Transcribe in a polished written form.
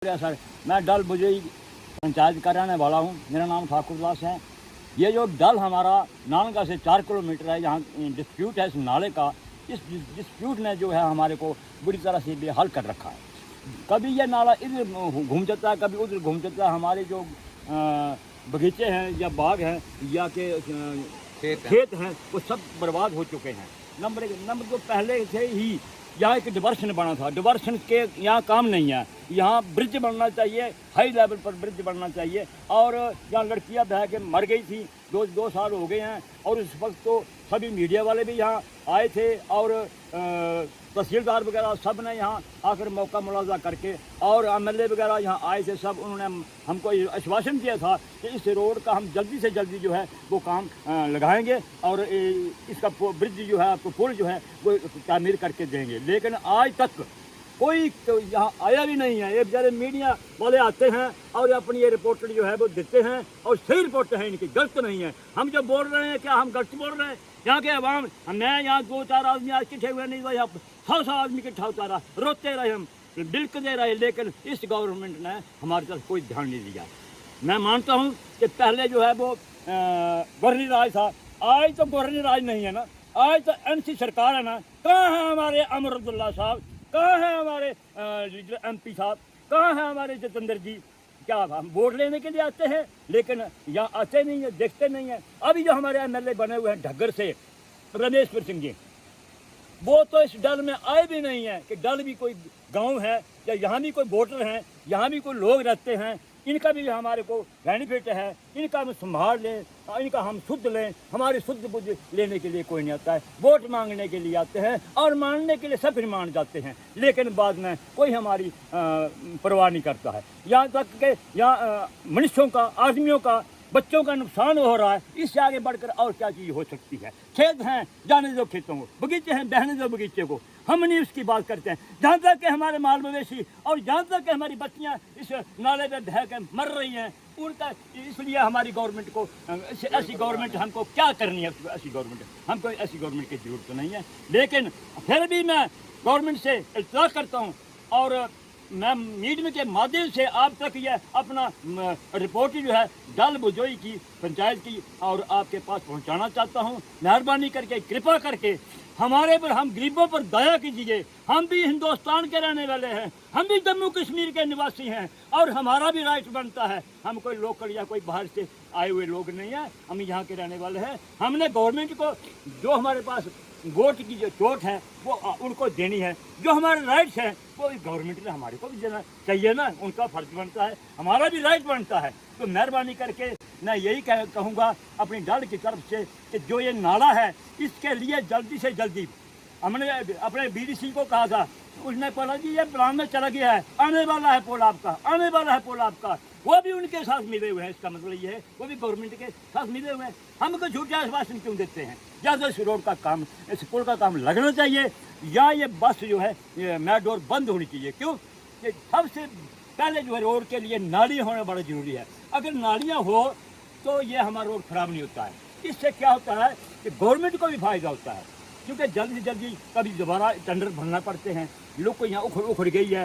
Sir, मैं डल बुजई पंचायत का रहने वाला हूँ। मेरा नाम ठाकुर दास है। ये जो डल हमारा नानगा से 4 किलोमीटर है, यहाँ डिस्प्यूट है इस नाले का। इस डिस्प्यूट ने जो है हमारे को बुरी तरह से बेहाल कर रखा है। कभी ये नाला इधर घूम जाता है, कभी उधर घूम जाता है। हमारे जो बगीचे हैं या बाग हैं या के खेत हैं वो सब बर्बाद हो चुके हैं। नंबर तो पहले से ही यहाँ एक डिवर्सन बना था। डिवर्सन के यहाँ काम नहीं है। यहाँ ब्रिज बनना चाहिए, हाई लेवल पर ब्रिज बनना चाहिए। और यहाँ लड़कियाँ बह के मर गई थी, 2 साल हो गए हैं। और उस वक्त तो सभी मीडिया वाले भी यहाँ आए थे और तहसीलदार वगैरह सब ने यहाँ आकर मौका मुलाजा करके, और MLA वगैरह यहाँ आए थे सब। उन्होंने हमको आश्वासन दिया था कि इस रोड का हम जल्दी से जल्दी जो है वो काम लगाएंगे और इसका ब्रिज जो है, आपको पुल जो है वो तामीर करके देंगे। लेकिन आज तक कोई तो यहाँ आया भी नहीं है। ये बेचारे मीडिया वाले आते हैं और अपनी ये रिपोर्ट जो है वो देते हैं, और सही रिपोर्ट है इनकी, गलत नहीं है। हम जो बोल रहे हैं क्या हम गलत बोल रहे हैं? यहाँ के अवाम, मैं यहाँ 2-4 आदमी आज इकट्ठे हुए नहीं, यहाँ 100 आदमी इकट्ठा होता रहा, रोते रहे, हम बिल्कुल रहे, लेकिन इस गवर्नमेंट ने हमारी तरफ कोई ध्यान नहीं दिया। मैं मानता हूँ कि पहले जो है वो गवर्नरी राज था, आज तो गवर्नरी राज नहीं है ना, आज तो NC सरकार है ना। कहाँ है हमारे अमर अब्दुल्ला साहब, कहाँ है हमारे MP साहब, कहाँ है हमारे जितेंद्र जी? क्या हम वोट लेने के लिए आते हैं, लेकिन यहाँ आते नहीं है, देखते नहीं है। अभी जो हमारे MLA बने हुए हैं ढग्गर से रमेश्वर सिंह जी, वो तो इस डल में आए भी नहीं है कि डल भी कोई गांव है या यहाँ भी कोई वोटर हैं, यहाँ भी कोई लोग रहते हैं। इनका भी हमारे को बेनिफिट है, इनका हम संभाल लें, इनका हम शुद्ध लें। हमारी शुद्ध बुद्ध लेने के लिए कोई नहीं आता है, वोट मांगने के लिए आते हैं और मानने के लिए सब फिर मान जाते हैं, लेकिन बाद में कोई हमारी परवाह नहीं करता है। यहाँ तक कि यहाँ मनुष्यों का, आदमियों का, बच्चों का नुकसान हो रहा है। इससे आगे बढ़कर और क्या चीज़ हो सकती है? खेत हैं, जाने दो खेतों को, बगीचे हैं, बहने दो बगीचे को। हम नहीं उसकी बात करते हैं। जहाँ तक कि हमारे माल मवेशी और जहाँ तक कि हमारी बच्चियाँ इस नाले में बह के मर रही हैं, उनका इसलिए हमारी गवर्नमेंट को, ऐसी गवर्नमेंट हमको क्या करनी है? ऐसी गवर्नमेंट हमको, ऐसी गवर्नमेंट की जरूरत तो नहीं है। लेकिन फिर भी मैं गवर्नमेंट से इल्तजा करता हूँ और मैं मीडिया के माध्यम से आप तक ये अपना रिपोर्ट जो है डल बुजोई की पंचायत की और आपके पास पहुंचाना चाहता हूं। मेहरबानी करके, कृपा करके हमारे पर, हम गरीबों पर दया कीजिए। हम भी हिंदुस्तान के रहने वाले हैं, हम भी जम्मू कश्मीर के निवासी हैं और हमारा भी राइट बनता है। हम कोई लोकल या कोई बाहर से आए हुए लोग नहीं हैं, हम यहाँ के रहने वाले हैं। हमने गवर्नमेंट को जो हमारे पास वोट की जो चोट है वो उनको देनी है, जो हमारे राइट्स हैं वो गवर्नमेंट ने हमारे को भी देना चाहिए ना, उनका फर्ज बनता है, हमारा भी राइट बनता है। तो मेहरबानी करके मैं यही कहूँगा अपनी डल की तरफ से कि जो ये नाला है इसके लिए जल्दी से जल्दी, हमने अपने BDC को कहा था, उसने बोला जी ये प्लान में चला गया है, आने वाला है पुल आपका, आने वाला है पुल आपका। वो भी उनके साथ मिले हुए हैं, इसका मतलब ये है वो भी गवर्नमेंट के साथ मिले हुए हैं। हमको झूठे आश्वासन क्यों देते हैं? ज़्यादा इस रोड का काम, इस पुल का काम लगना चाहिए, या ये बस जो है ये मेट्रो बंद होनी चाहिए। क्यों? कि सबसे पहले जो है रोड के लिए नाली होना बड़ा ज़रूरी है। अगर नालियाँ हो तो ये हमारा रोड ख़राब नहीं होता है। इससे क्या होता है कि गवर्नमेंट को भी फ़ायदा होता है, क्योंकि जल्दी से जल्दी कभी दोबारा टेंडर भरना पड़ते हैं। लोग को यहाँ उखड़ गई है,